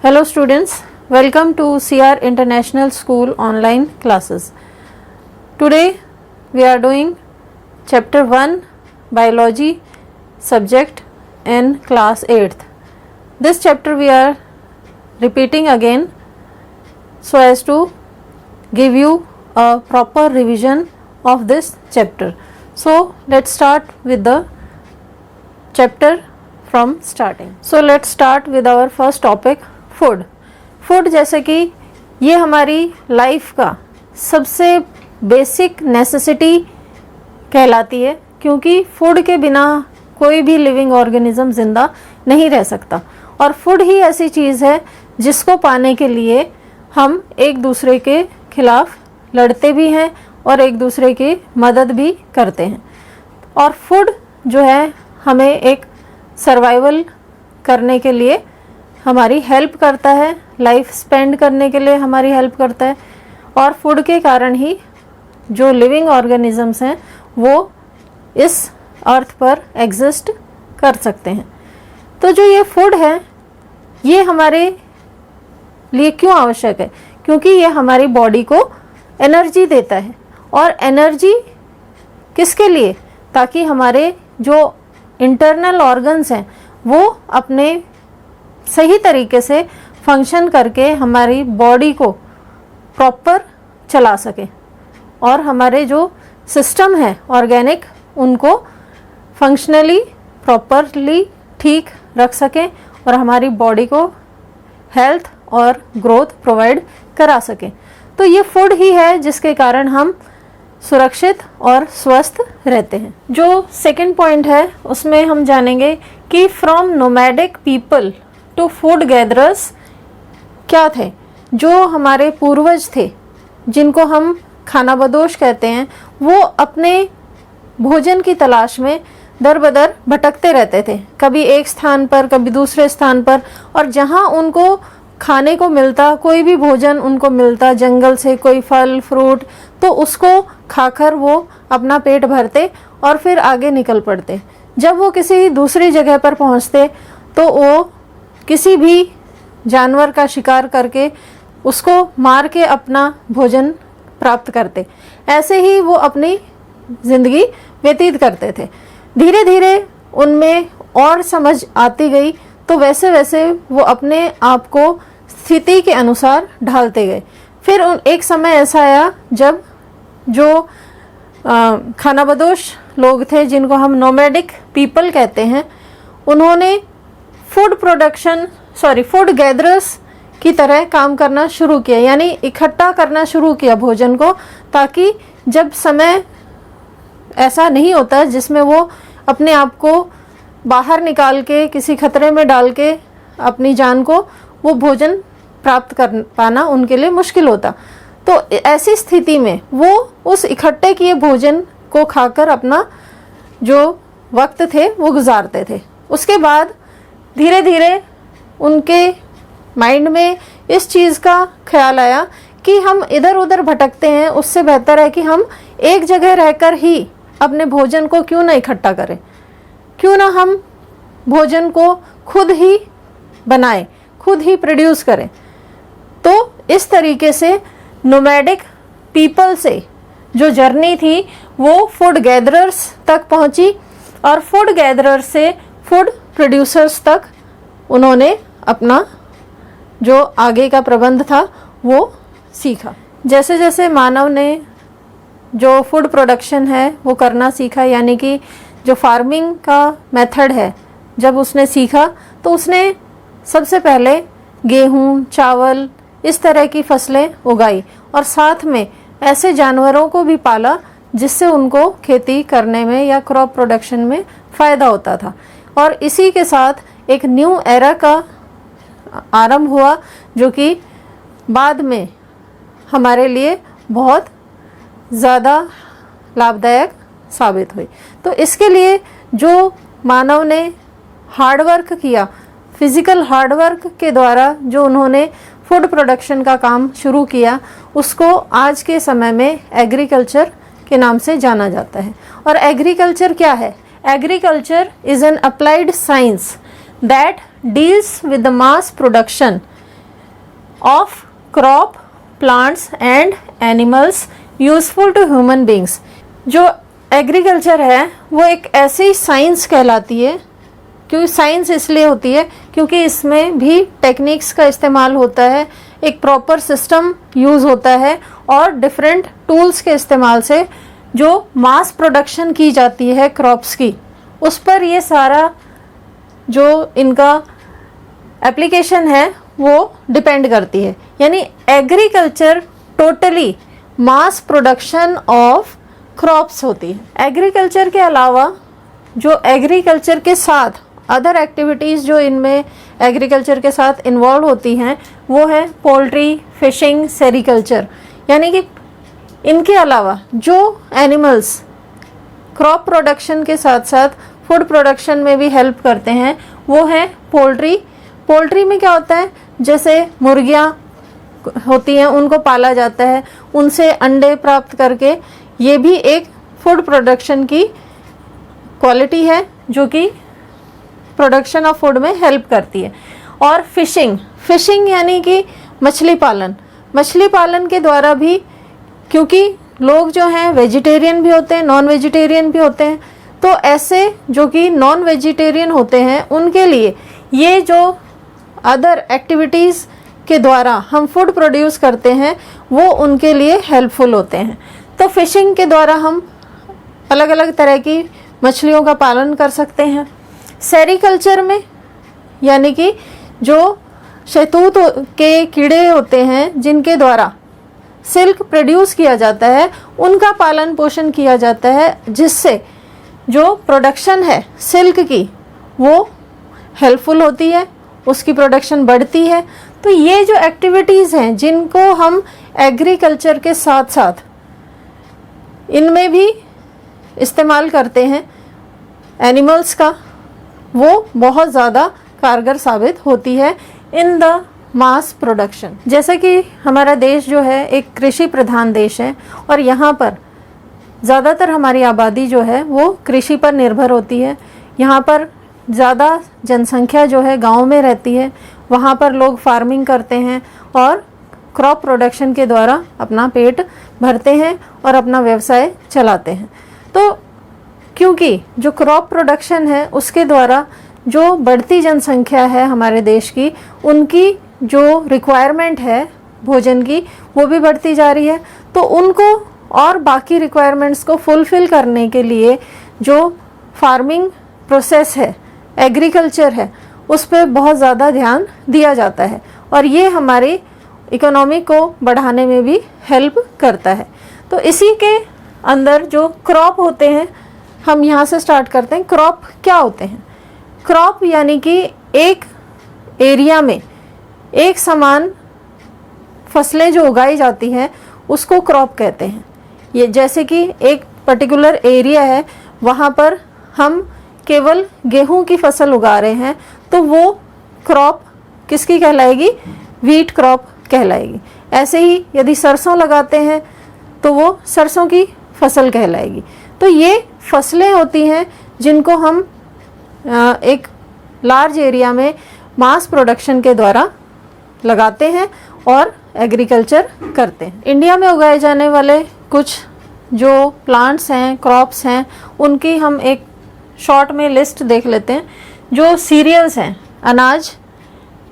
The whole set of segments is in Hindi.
Hello students, welcome to CR International School online classes. Today we are doing chapter 1 biology subject in class 8th. This chapter we are repeating again so as to give you a proper revision of this chapter. So let's start with the chapter from starting. So let's start with our first topic, food. Food जैसे कि ये हमारी लाइफ का सबसे बेसिक नेसेसिटी कहलाती है, क्योंकि फूड के बिना कोई भी लिविंग ऑर्गेनिज्म ज़िंदा नहीं रह सकता. और फूड ही ऐसी चीज़ है जिसको पाने के लिए हम एक दूसरे के खिलाफ लड़ते भी हैं और एक दूसरे की मदद भी करते हैं. और फूड जो है हमें एक सर्वाइवल करने के लिए हमारी हेल्प करता है, लाइफ स्पेंड करने के लिए हमारी हेल्प करता है. और फूड के कारण ही जो लिविंग ऑर्गेनिजम्स हैं वो इस अर्थ पर एग्जिस्ट कर सकते हैं. तो जो ये फूड है ये हमारे लिए क्यों आवश्यक है? क्योंकि ये हमारी बॉडी को एनर्जी देता है. और एनर्जी किसके लिए? ताकि हमारे जो इंटरनल ऑर्गन्स हैं वो अपने सही तरीके से फंक्शन करके हमारी बॉडी को प्रॉपर चला सके और हमारे जो सिस्टम है ऑर्गेनिक उनको फंक्शनली प्रॉपरली ठीक रख सकें और हमारी बॉडी को हेल्थ और ग्रोथ प्रोवाइड करा सकें. तो ये फूड ही है जिसके कारण हम सुरक्षित और स्वस्थ रहते हैं. जो सेकंड पॉइंट है उसमें हम जानेंगे कि from nomadic people to food gatherers क्या थे. जो हमारे पूर्वज थे जिनको हम खानाबदोश कहते हैं, वो अपने भोजन की तलाश में दर बदर भटकते रहते थे, कभी एक स्थान पर कभी दूसरे स्थान पर. और जहाँ उनको खाने को मिलता, कोई भी भोजन उनको मिलता जंगल से, कोई फल फ्रूट, तो उसको खाकर वो अपना पेट भरते और फिर आगे निकल पड़ते. जब वो किसी दूसरी जगह पर पहुँचते तो वो किसी भी जानवर का शिकार करके उसको मार के अपना भोजन प्राप्त करते. ऐसे ही वो अपनी ज़िंदगी व्यतीत करते थे. धीरे धीरे उनमें और समझ आती गई तो वैसे वैसे वो अपने आप को स्थिति के अनुसार ढालते गए. फिर एक समय ऐसा आया जब जो खानाबदोश लोग थे जिनको हम नोमैडिक पीपल कहते हैं, उन्होंने फूड गैदरर्स की तरह काम करना शुरू किया, यानी इकट्ठा करना शुरू किया भोजन को, ताकि जब समय ऐसा नहीं होता जिसमें वो अपने आप को बाहर निकाल के किसी खतरे में डाल के अपनी जान को वो भोजन प्राप्त कर पाना उनके लिए मुश्किल होता. तो ऐसी स्थिति में वो उस इकट्ठे किए भोजन को खाकर अपना जो वक्त थे वो गुजारते थे. उसके बाद धीरे धीरे उनके माइंड में इस चीज़ का ख्याल आया कि हम इधर उधर भटकते हैं, उससे बेहतर है कि हम एक जगह रहकर ही अपने भोजन को क्यों ना इकट्ठा करें, क्यों ना हम भोजन को खुद ही बनाएं, खुद ही प्रोड्यूस करें. तो इस तरीके से नोमैडिक पीपल से जो जर्नी थी वो फूड गैदरर्स तक पहुंची और फूड गैदरर्स से फूड प्रोड्यूसर्स तक उन्होंने अपना जो आगे का प्रबंध था वो सीखा. जैसे जैसे मानव ने जो फूड प्रोडक्शन है वो करना सीखा, यानी कि जो फार्मिंग का मेथड है जब उसने सीखा तो उसने सबसे पहले गेहूँ, चावल, इस तरह की फसलें उगाई और साथ में ऐसे जानवरों को भी पाला जिससे उनको खेती करने में या क्रॉप प्रोडक्शन में फ़ायदा होता था. और इसी के साथ एक न्यू एरा का आरंभ हुआ जो कि बाद में हमारे लिए बहुत ज़्यादा लाभदायक साबित हुई. तो इसके लिए जो मानव ने हार्डवर्क किया, फिज़िकल हार्डवर्क के द्वारा जो उन्होंने फूड प्रोडक्शन का काम शुरू किया, उसको आज के समय में एग्रीकल्चर के नाम से जाना जाता है. और एग्रीकल्चर क्या है? Agriculture is an applied science that deals with the mass production of crop, plants and animals useful to human beings. जो एग्रीकल्चर है वो एक ऐसी साइंस कहलाती है, क्योंकि साइंस इसलिए होती है क्योंकि इसमें भी टेक्निक्स का इस्तेमाल होता है, एक प्रॉपर सिस्टम यूज़ होता है और डिफरेंट टूल्स के इस्तेमाल से जो मास प्रोडक्शन की जाती है क्रॉप्स की, उस पर ये सारा जो इनका एप्लीकेशन है वो डिपेंड करती है। यानी agriculture totally mass production of crops होती है। एग्रीकल्चर के अलावा जो एग्रीकल्चर के साथ अदर एक्टिविटीज़ जो इनमें एग्रीकल्चर के साथ इन्वॉल्व होती हैं वो है पोल्ट्री, फिशिंग, सेरीकल्चर। यानी कि इनके अलावा जो एनिमल्स क्रॉप प्रोडक्शन के साथ साथ फूड प्रोडक्शन में भी हेल्प करते हैं वो है पोल्ट्री। पोल्ट्री में क्या होता है, जैसे मुर्गियाँ होती हैं उनको पाला जाता है, उनसे अंडे प्राप्त करके, ये भी एक फूड प्रोडक्शन की क्वालिटी है जो कि प्रोडक्शन ऑफ फूड में हेल्प करती है। और फिशिंग, फिशिंग यानी कि मछली पालन। मछली पालन के द्वारा भी, क्योंकि लोग जो हैं वेजिटेरियन भी होते हैं, नॉन वेजिटेरियन भी होते हैं, तो ऐसे जो कि नॉन वेजिटेरियन होते हैं उनके लिए ये जो अदर एक्टिविटीज़ के द्वारा हम फूड प्रोड्यूस करते हैं वो उनके लिए हेल्पफुल होते हैं। तो फिशिंग के द्वारा हम अलग अलग तरह की मछलियों का पालन कर सकते हैं। सेरीकल्चर में यानी कि जो शहतूत के कीड़े होते हैं जिनके द्वारा सिल्क प्रोड्यूस किया जाता है, उनका पालन पोषण किया जाता है, जिससे जो प्रोडक्शन है सिल्क की वो हेल्पफुल होती है, उसकी प्रोडक्शन बढ़ती है। तो ये जो एक्टिविटीज़ हैं जिनको हम एग्रीकल्चर के साथ साथ इनमें भी इस्तेमाल करते हैं एनिमल्स का, वो बहुत ज़्यादा कारगर साबित होती है इन द मास प्रोडक्शन। जैसे कि हमारा देश जो है एक कृषि प्रधान देश है और यहाँ पर ज़्यादातर हमारी आबादी जो है वो कृषि पर निर्भर होती है। यहाँ पर ज़्यादा जनसंख्या जो है गांव में रहती है, वहाँ पर लोग फार्मिंग करते हैं और क्रॉप प्रोडक्शन के द्वारा अपना पेट भरते हैं और अपना व्यवसाय चलाते हैं। तो क्योंकि जो क्रॉप प्रोडक्शन है उसके द्वारा जो बढ़ती जनसंख्या है हमारे देश की, उनकी जो रिक्वायरमेंट है भोजन की वो भी बढ़ती जा रही है। तो उनको और बाकी रिक्वायरमेंट्स को फुलफ़िल करने के लिए जो फार्मिंग प्रोसेस है, एग्रीकल्चर है, उस पर बहुत ज़्यादा ध्यान दिया जाता है और ये हमारी इकोनॉमी को बढ़ाने में भी हेल्प करता है। तो इसी के अंदर जो क्रॉप होते हैं, हम यहाँ से स्टार्ट करते हैं। क्रॉप क्या होते हैं? क्रॉप यानी कि एक एरिया में एक समान फसलें जो उगाई जाती हैं उसको क्रॉप कहते हैं। ये जैसे कि एक पर्टिकुलर एरिया है, वहाँ पर हम केवल गेहूं की फसल उगा रहे हैं, तो वो क्रॉप किसकी कहलाएगी? व्हीट क्रॉप कहलाएगी। ऐसे ही यदि सरसों लगाते हैं तो वो सरसों की फसल कहलाएगी। तो ये फसलें होती हैं जिनको हम एक लार्ज एरिया में मास प्रोडक्शन के द्वारा लगाते हैं और एग्रीकल्चर करते हैं। इंडिया में उगाए जाने वाले कुछ जो प्लांट्स हैं, क्रॉप्स हैं, उनकी हम एक शॉर्ट में लिस्ट देख लेते हैं। जो सीरियल्स हैं, अनाज,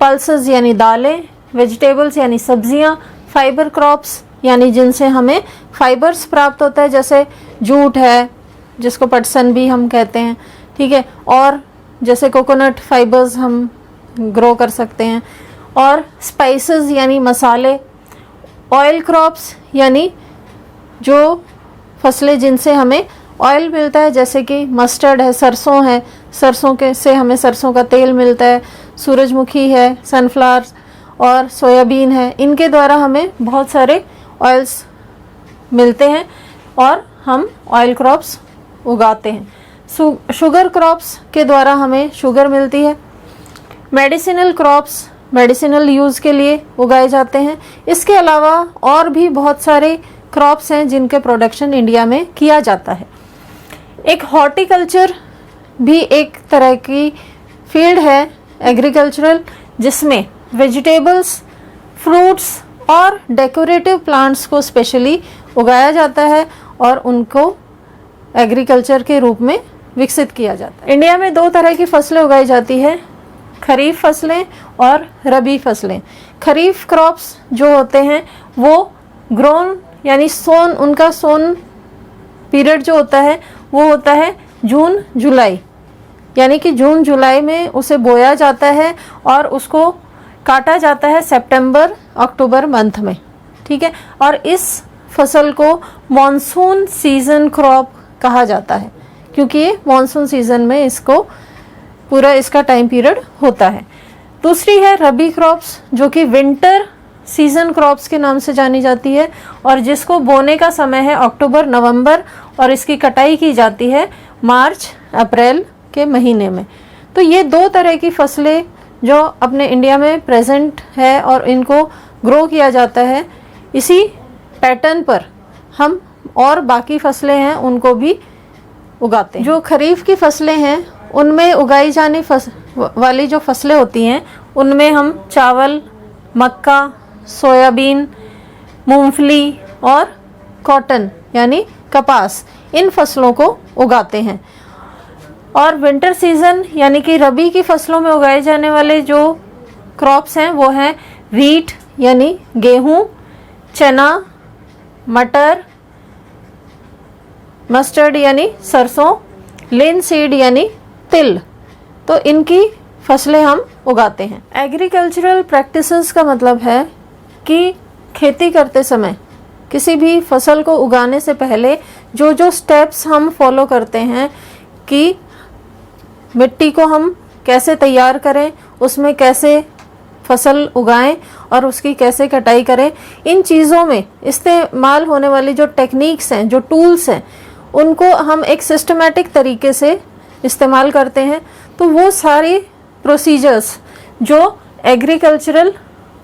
पल्सेस यानी दालें, वेजिटेबल्स यानी सब्जियां, फाइबर क्रॉप्स यानी जिनसे हमें फाइबर्स प्राप्त होता है, जैसे जूट है जिसको पटसन भी हम कहते हैं, ठीक है, और जैसे कोकोनट फाइबर्स हम ग्रो कर सकते हैं, और स्पाइसेस यानी मसाले, ऑयल क्रॉप्स यानी जो फसलें जिनसे हमें ऑयल मिलता है, जैसे कि मस्टर्ड है, सरसों है, सरसों के से हमें सरसों का तेल मिलता है, सूरजमुखी है, सनफ्लावर और सोयाबीन है, इनके द्वारा हमें बहुत सारे ऑयल्स मिलते हैं और हम ऑयल क्रॉप्स उगाते हैं। शुगर क्रॉप्स के द्वारा हमें शुगर मिलती है। मेडिसिनल क्रॉप्स मेडिसिनल यूज़ के लिए उगाए जाते हैं। इसके अलावा और भी बहुत सारे क्रॉप्स हैं जिनके प्रोडक्शन इंडिया में किया जाता है। एक हॉर्टिकल्चर भी एक तरह की फील्ड है एग्रीकल्चरल, जिसमें वेजिटेबल्स, फ्रूट्स और डेकोरेटिव प्लांट्स को स्पेशली उगाया जाता है और उनको एग्रीकल्चर के रूप में विकसित किया जाता है। इंडिया में 2 तरह की फसलें उगाई जाती है, खरीफ फसलें और रबी फसलें। खरीफ क्रॉप्स जो होते हैं वो ग्रोन यानी सोन, उनका सोन पीरियड जो होता है वो होता है जून जुलाई, यानी कि जून जुलाई में उसे बोया जाता है और उसको काटा जाता है सितंबर अक्टूबर मंथ में, ठीक है। और इस फसल को मॉनसून सीजन क्रॉप कहा जाता है क्योंकि ये मॉनसून सीजन में इसको पूरा इसका टाइम पीरियड होता है। दूसरी है रबी क्रॉप्स जो कि विंटर सीजन क्रॉप्स के नाम से जानी जाती है और जिसको बोने का समय है अक्टूबर नवंबर और इसकी कटाई की जाती है मार्च अप्रैल के महीने में। तो ये 2 तरह की फसलें जो अपने इंडिया में प्रेजेंट है और इनको ग्रो किया जाता है। इसी पैटर्न पर हम और बाकी फसलें हैं उनको भी उगाते हैं। जो खरीफ की फसलें हैं उनमें उगाई जाने वाली जो फसलें होती हैं उनमें हम चावल, मक्का, सोयाबीन, मूंगफली और कॉटन यानी कपास, इन फसलों को उगाते हैं। और विंटर सीजन यानी कि रबी की फसलों में उगाए जाने वाले जो क्रॉप्स हैं वो हैं व्हीट यानी गेहूं, चना, मटर, मस्टर्ड यानी सरसों, लिनसीड यानी तिल। तो इनकी फसलें हम उगाते हैं। एग्रीकल्चरल प्रैक्टिसेस का मतलब है कि खेती करते समय किसी भी फसल को उगाने से पहले जो जो स्टेप्स हम फॉलो करते हैं कि मिट्टी को हम कैसे तैयार करें, उसमें कैसे फसल उगाएं और उसकी कैसे कटाई करें, इन चीज़ों में इस्तेमाल होने वाली जो टेक्निक्स हैं, जो टूल्स हैं, उनको हम एक सिस्टमेटिक तरीके से इस्तेमाल करते हैं। तो वो सारी प्रोसीजर्स जो एग्रीकल्चरल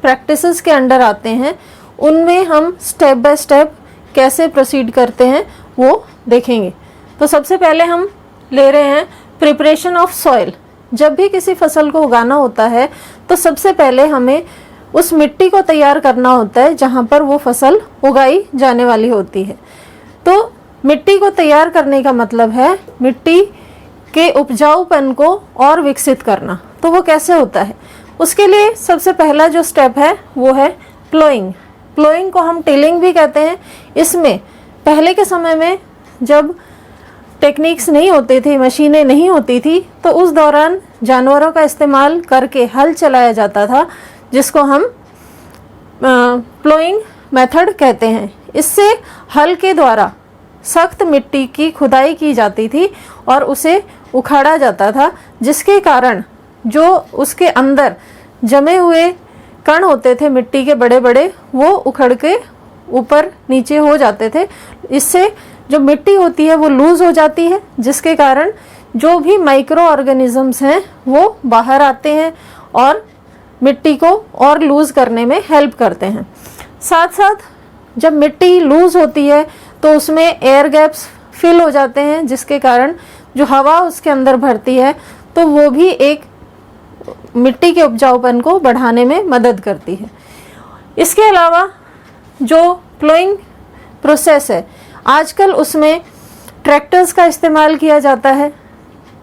प्रैक्टिसेस के अंडर आते हैं उनमें हम स्टेप बाय स्टेप कैसे प्रोसीड करते हैं वो देखेंगे। तो सबसे पहले हम ले रहे हैं प्रिपरेशन ऑफ सॉइल। जब भी किसी फसल को उगाना होता है तो सबसे पहले हमें उस मिट्टी को तैयार करना होता है जहाँ पर वो फसल उगाई जाने वाली होती है। तो मिट्टी को तैयार करने का मतलब है मिट्टी के उपजाऊपन को और विकसित करना। तो वो कैसे होता है, उसके लिए सबसे पहला जो स्टेप है वो है प्लोइंग। प्लोइंग को हम टिलिंग भी कहते हैं। इसमें पहले के समय में जब टेक्निक्स नहीं होती थी, मशीनें नहीं होती थी, तो उस दौरान जानवरों का इस्तेमाल करके हल चलाया जाता था जिसको हम प्लोइंग मेथड कहते हैं। इससे हल के द्वारा सख्त मिट्टी की खुदाई की जाती थी और उसे उखाड़ा जाता था, जिसके कारण जो उसके अंदर जमे हुए कण होते थे मिट्टी के बड़े बड़े, वो उखड़ के ऊपर नीचे हो जाते थे। इससे जो मिट्टी होती है वो लूज हो जाती है, जिसके कारण जो भी माइक्रो ऑर्गेनिजम्स हैं वो बाहर आते हैं और मिट्टी को और लूज करने में हेल्प करते हैं। साथ साथ जब मिट्टी लूज होती है तो उसमें एयर गैप्स फिल हो जाते हैं, जिसके कारण जो हवा उसके अंदर भरती है तो वो भी एक मिट्टी के उपजाऊपन को बढ़ाने में मदद करती है। इसके अलावा जो प्लोइंग प्रोसेस है आजकल उसमें ट्रैक्टर्स का इस्तेमाल किया जाता है।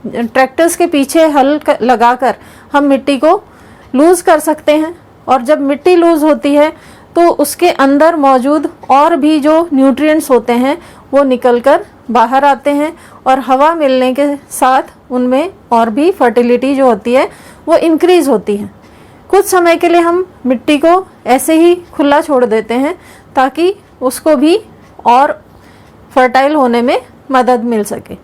ट्रैक्टर्स के पीछे हल लगाकर हम मिट्टी को लूज कर सकते हैं और जब मिट्टी लूज होती है तो उसके अंदर मौजूद और भी जो न्यूट्रिएंट्स होते हैं वो निकलकर बाहर आते हैं और हवा मिलने के साथ उनमें और भी फर्टिलिटी जो होती है वो इंक्रीज होती है। कुछ समय के लिए हम मिट्टी को ऐसे ही खुला छोड़ देते हैं ताकि उसको भी और फर्टाइल होने में मदद मिल सके।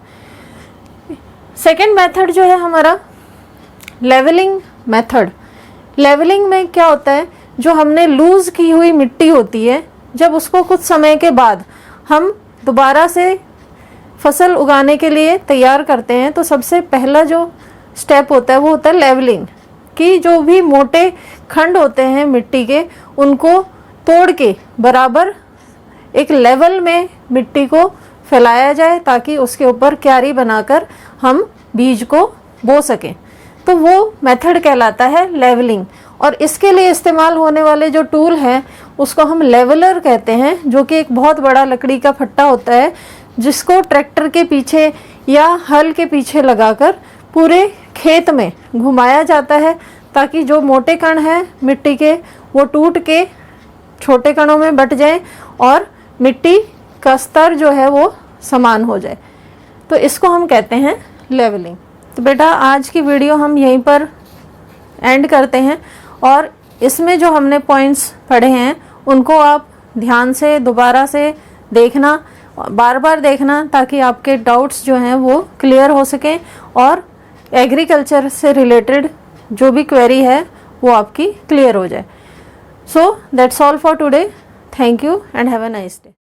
सेकेंड मेथड जो है हमारा लेवलिंग मेथड। लेवलिंग में क्या होता है, जो हमने लूज की हुई मिट्टी होती है जब उसको कुछ समय के बाद हम दोबारा से फसल उगाने के लिए तैयार करते हैं तो सबसे पहला जो स्टेप होता है वो होता है लेवलिंग, कि जो भी मोटे खंड होते हैं मिट्टी के उनको तोड़ के बराबर एक लेवल में मिट्टी को फैलाया जाए ताकि उसके ऊपर क्यारी बनाकर हम बीज को बो सकें। तो वो मेथड कहलाता है लेवलिंग। और इसके लिए इस्तेमाल होने वाले जो टूल हैं उसको हम लेवलर कहते हैं, जो कि एक बहुत बड़ा लकड़ी का फट्टा होता है जिसको ट्रैक्टर के पीछे या हल के पीछे लगाकर पूरे खेत में घुमाया जाता है ताकि जो मोटे कण हैं मिट्टी के वो टूट के छोटे कणों में बट जाएं और मिट्टी का स्तर जो है वो समान हो जाए। तो इसको हम कहते हैं लेवलिंग। तो बेटा आज की वीडियो हम यहीं पर एंड करते हैं और इसमें जो हमने पॉइंट्स पढ़े हैं उनको आप ध्यान से दोबारा से देखना, बार बार देखना, ताकि आपके डाउट्स जो हैं वो क्लियर हो सकें और एग्रीकल्चर से रिलेटेड जो भी क्वेरी है वो आपकी क्लियर हो जाए। So that's all for today. Thank you and have a nice day.